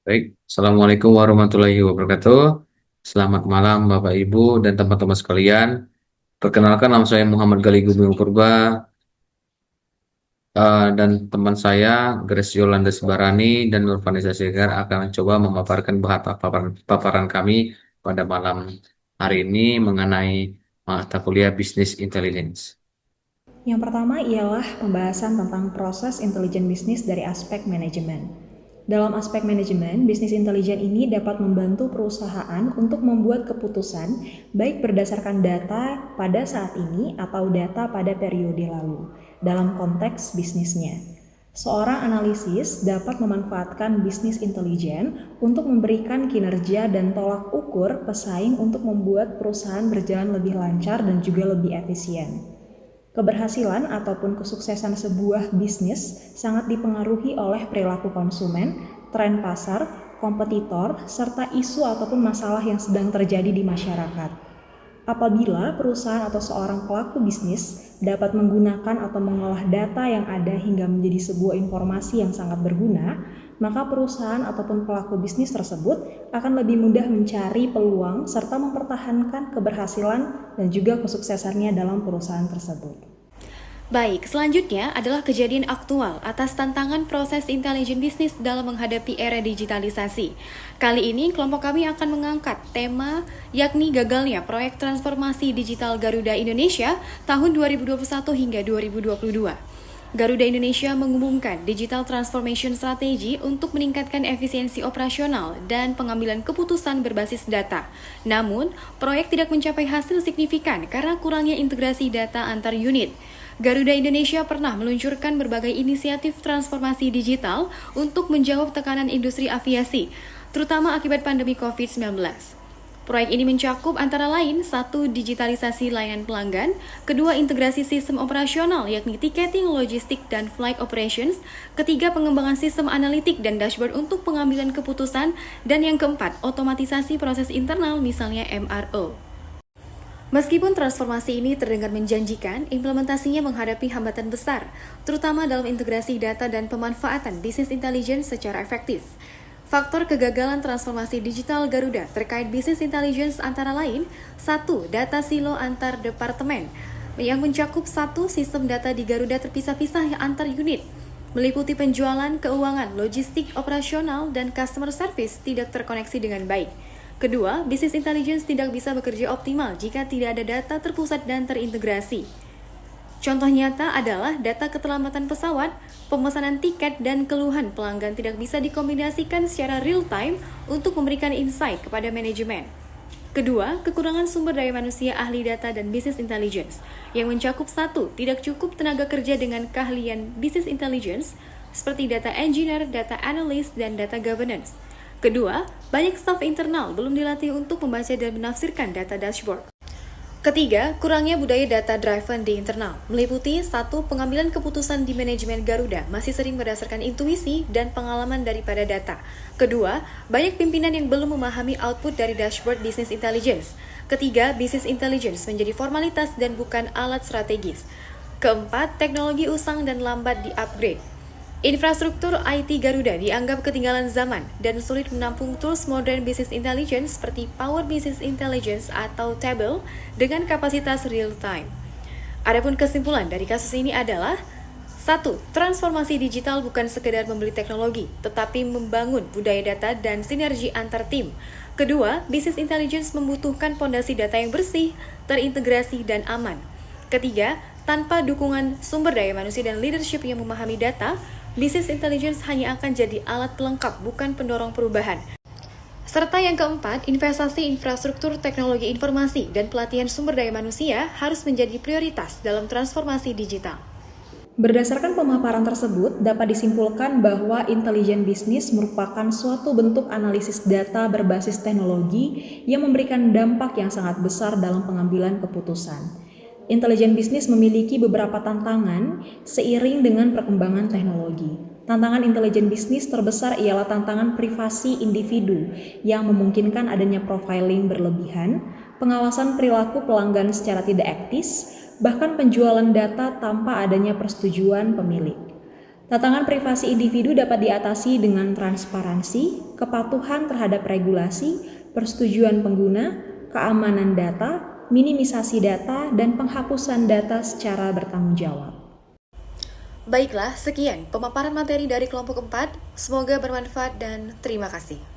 Baik, Assalamualaikum warahmatullahi wabarakatuh. Selamat malam Bapak Ibu dan teman-teman sekalian. Perkenalkan nama saya Muhammad Gali Gumilang Purba dan teman saya Grace Yolanda Sebarani dan Nurvanisa Segar akan mencoba memaparkan paparan kami pada malam hari ini mengenai mata kuliah Business Intelligence. Yang pertama ialah pembahasan tentang proses intelijen bisnis dari aspek manajemen. Dalam aspek manajemen, bisnis intelijen ini dapat membantu perusahaan untuk membuat keputusan baik berdasarkan data pada saat ini atau data pada periode lalu dalam konteks bisnisnya. Seorang analisis dapat memanfaatkan bisnis intelijen untuk memberikan kinerja dan tolak ukur pesaing untuk membuat perusahaan berjalan lebih lancar dan juga lebih efisien. Keberhasilan ataupun kesuksesan sebuah bisnis sangat dipengaruhi oleh perilaku konsumen, tren pasar, kompetitor, serta isu ataupun masalah yang sedang terjadi di masyarakat. Apabila perusahaan atau seorang pelaku bisnis dapat menggunakan atau mengolah data yang ada hingga menjadi sebuah informasi yang sangat berguna, maka perusahaan ataupun pelaku bisnis tersebut akan lebih mudah mencari peluang serta mempertahankan keberhasilan dan juga kesuksesannya dalam perusahaan tersebut. Baik, selanjutnya adalah kejadian aktual atas tantangan proses intelijen bisnis dalam menghadapi era digitalisasi. Kali ini kelompok kami akan mengangkat tema yakni gagalnya proyek transformasi digital Garuda Indonesia tahun 2021 hingga 2022. Garuda Indonesia mengumumkan Digital Transformation Strategy untuk meningkatkan efisiensi operasional dan pengambilan keputusan berbasis data. Namun, proyek tidak mencapai hasil signifikan karena kurangnya integrasi data antar unit. Garuda Indonesia pernah meluncurkan berbagai inisiatif transformasi digital untuk menjawab tekanan industri aviasi, terutama akibat pandemi COVID-19. Proyek ini mencakup antara lain 1. Digitalisasi layanan pelanggan, 2. Integrasi sistem operasional yakni ticketing, logistik, dan flight operations, 3. Pengembangan sistem analitik dan dashboard untuk pengambilan keputusan, dan yang keempat, otomatisasi proses internal misalnya MRO. Meskipun transformasi ini terdengar menjanjikan, implementasinya menghadapi hambatan besar, terutama dalam integrasi data dan pemanfaatan bisnis intelligence secara efektif. Faktor kegagalan transformasi digital Garuda terkait bisnis intelligence antara lain 1. Data silo antar departemen yang mencakup 1. Sistem data di Garuda terpisah-pisah antar unit, meliputi penjualan, keuangan, logistik, operasional, dan customer service tidak terkoneksi dengan baik. Kedua, bisnis intelligence tidak bisa bekerja optimal jika tidak ada data terpusat dan terintegrasi. Contoh nyata adalah data keterlambatan pesawat, pemesanan tiket, dan keluhan pelanggan tidak bisa dikombinasikan secara real-time untuk memberikan insight kepada manajemen. Kedua, kekurangan sumber daya manusia ahli data dan business intelligence yang mencakup 1. Tidak cukup tenaga kerja dengan keahlian business intelligence seperti data engineer, data analyst, dan data governance. Kedua, banyak staf internal belum dilatih untuk membaca dan menafsirkan data dashboard. Ketiga, kurangnya budaya data driven di internal, meliputi 1. Pengambilan keputusan di manajemen Garuda masih sering berdasarkan intuisi dan pengalaman daripada data. Kedua, banyak pimpinan yang belum memahami output dari dashboard business intelligence. Ketiga, business intelligence menjadi formalitas dan bukan alat strategis. Keempat, teknologi usang dan lambat di-upgrade. Infrastruktur IT Garuda dianggap ketinggalan zaman dan sulit menampung tools modern business intelligence seperti Power Business Intelligence atau Tableau dengan kapasitas real-time. Adapun kesimpulan dari kasus ini adalah 1. Transformasi digital bukan sekedar membeli teknologi, tetapi membangun budaya data dan sinergi antar tim. Kedua, business intelligence membutuhkan fondasi data yang bersih, terintegrasi, dan aman. Ketiga, tanpa dukungan sumber daya manusia dan leadership yang memahami data, business intelligence hanya akan jadi alat pelengkap, bukan pendorong perubahan. Serta yang keempat, investasi infrastruktur teknologi informasi dan pelatihan sumber daya manusia harus menjadi prioritas dalam transformasi digital. Berdasarkan pemaparan tersebut, dapat disimpulkan bahwa intelijen bisnis merupakan suatu bentuk analisis data berbasis teknologi yang memberikan dampak yang sangat besar dalam pengambilan keputusan. Intelijen bisnis memiliki beberapa tantangan seiring dengan perkembangan teknologi. Tantangan intelijen bisnis terbesar ialah tantangan privasi individu yang memungkinkan adanya profiling berlebihan, pengawasan perilaku pelanggan secara tidak etis, bahkan penjualan data tanpa adanya persetujuan pemilik. Tantangan privasi individu dapat diatasi dengan transparansi, kepatuhan terhadap regulasi, persetujuan pengguna, keamanan data, minimisasi data, dan penghapusan data secara bertanggung jawab. Baiklah, sekian pemaparan materi dari kelompok 4. Semoga bermanfaat dan terima kasih.